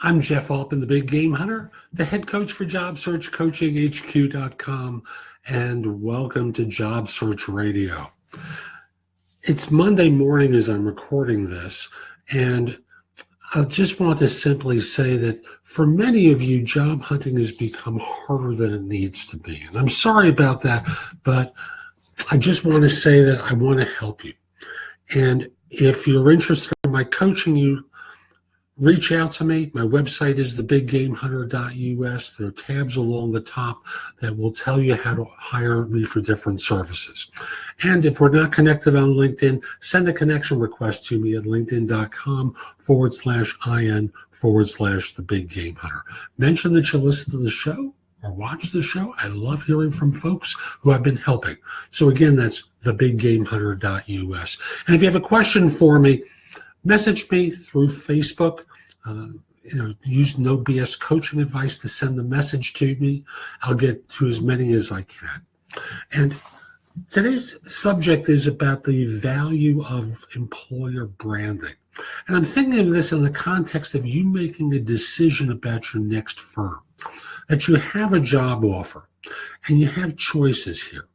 I'm Jeff Altman, the Big Game Hunter, the head coach for Job Search Coaching, HQ.com, and welcome to Job Search Radio. It's Monday morning as I'm recording this, and I just want to simply say that for many of you, job hunting has become harder than it needs to be. And I'm sorry about that, but I just want to say that I want to help you. And if you're interested in my coaching, you reach out to me. My website is thebiggamehunter.us. There are tabs along the top that will tell you how to hire me for different services. And if we're not connected on LinkedIn, send a connection request to me at linkedin.com/IN/thebiggamehunter. Mention that you listen to the show or watch the show. I love hearing from folks who I've been helping. So again, that's thebiggamehunter.us. And if you have a question for me, message me through Facebook. Use No BS Coaching Advice to send the message to me. I'll get to as many as I can. And today's subject is about the value of employer branding. And I'm thinking of this in the context of you making a decision about your next firm, that you have a job offer and you have choices here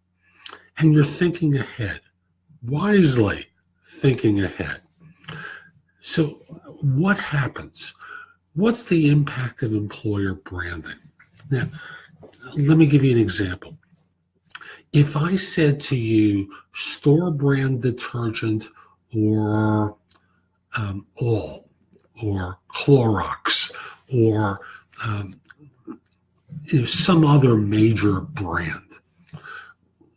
and you're thinking ahead, wisely thinking ahead. So what happens? What's the impact of employer branding? Now, let me give you an example. If I said to you, store brand detergent or All or Clorox or some other major brand,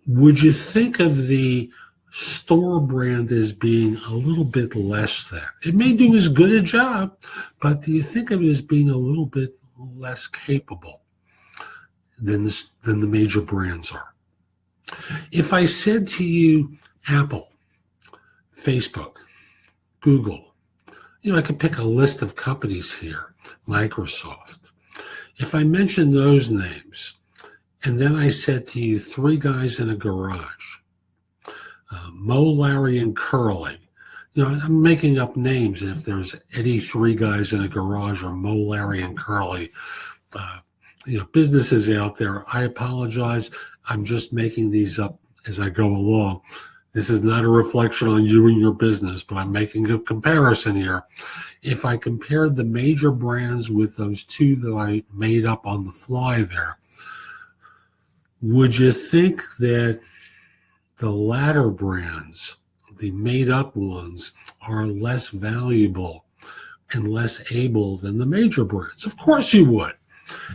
would you think of the store brand as being a little bit less than? It may do as good a job, but do you think of it as being a little bit less capable than the major brands are? If I said to you Apple, Facebook, Google, I could pick a list of companies here, Microsoft. If I mentioned those names, and then I said to you three guys in a garage, Mo, Larry, and Curly. I'm making up names. If there's Eddie, three guys in a garage, or Mo, Larry, and Curly, businesses out there, I apologize. I'm just making these up as I go along. This is not a reflection on you and your business, but I'm making a comparison here. If I compared the major brands with those two that I made up on the fly there, would you think that the latter brands, the made-up ones, are less valuable and less able than the major brands? Of course you would.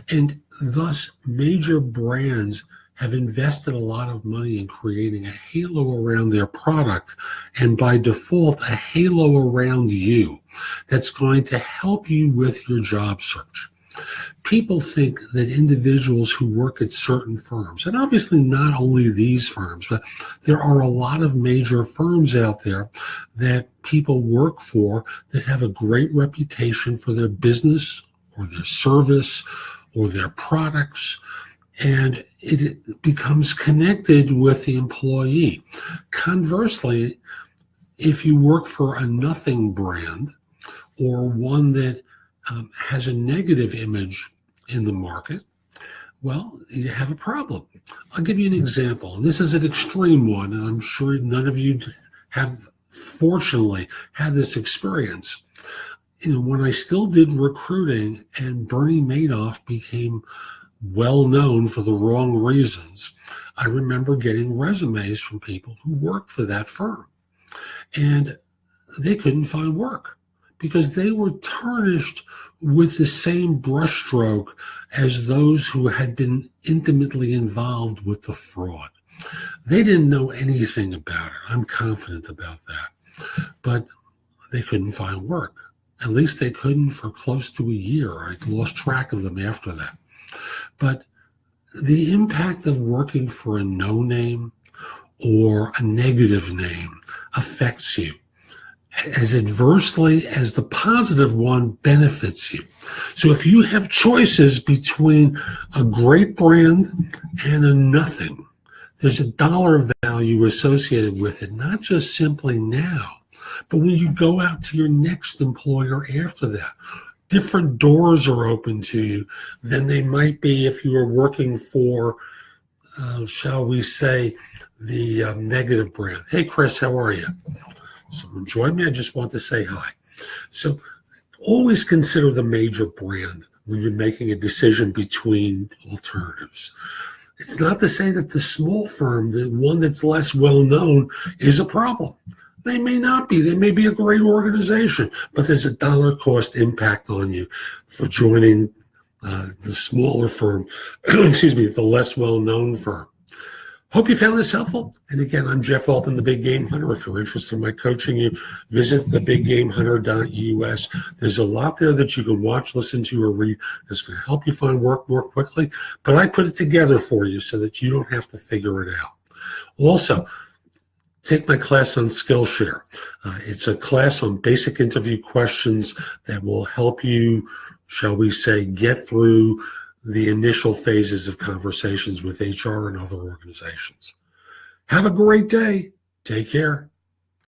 And thus, major brands have invested a lot of money in creating a halo around their product, and by default, a halo around you that's going to help you with your job search. People think that individuals who work at certain firms, and obviously not only these firms, but there are a lot of major firms out there that people work for that have a great reputation for their business or their service or their products, and it becomes connected with the employee. Conversely, if you work for a nothing brand or one that has a negative image in the market, well, you have a problem. I'll give you an example. And this is an extreme one, and I'm sure none of you have, fortunately, had this experience. When I still did recruiting and Bernie Madoff became well known for the wrong reasons, I remember getting resumes from people who worked for that firm. And they couldn't find work because they were tarnished with the same brushstroke as those who had been intimately involved with the fraud. They didn't know anything about it. I'm confident about that. But they couldn't find work. At least they couldn't for close to a year. I lost track of them after that. But the impact of working for a no name or a negative name affects you as adversely as the positive one benefits you. So if you have choices between a great brand and a nothing, there's a dollar value associated with it, not just simply now, but when you go out to your next employer after that. different doors are open to you than they might be if you were working for, shall we say, the negative brand. Hey, Chris, how are you? Someone joined me. I just want to say hi. So always consider the major brand when you're making a decision between alternatives. It's not to say that the small firm, the one that's less well known, is a problem. They may not be. They may be a great organization, but there's a dollar cost impact on you for joining the smaller firm, the less well-known firm. Hope you found this helpful. And again, I'm Jeff Altman, the Big Game Hunter. If you're interested in my coaching, you visit thebiggamehunter.us. There's a lot there that you can watch, listen to, or read that's going to help you find work more quickly. But I put it together for you so that you don't have to figure it out. Also, take my class on Skillshare. It's a class on basic interview questions that will help you, shall we say, get through the initial phases of conversations with HR and other organizations. Have a great day. Take care.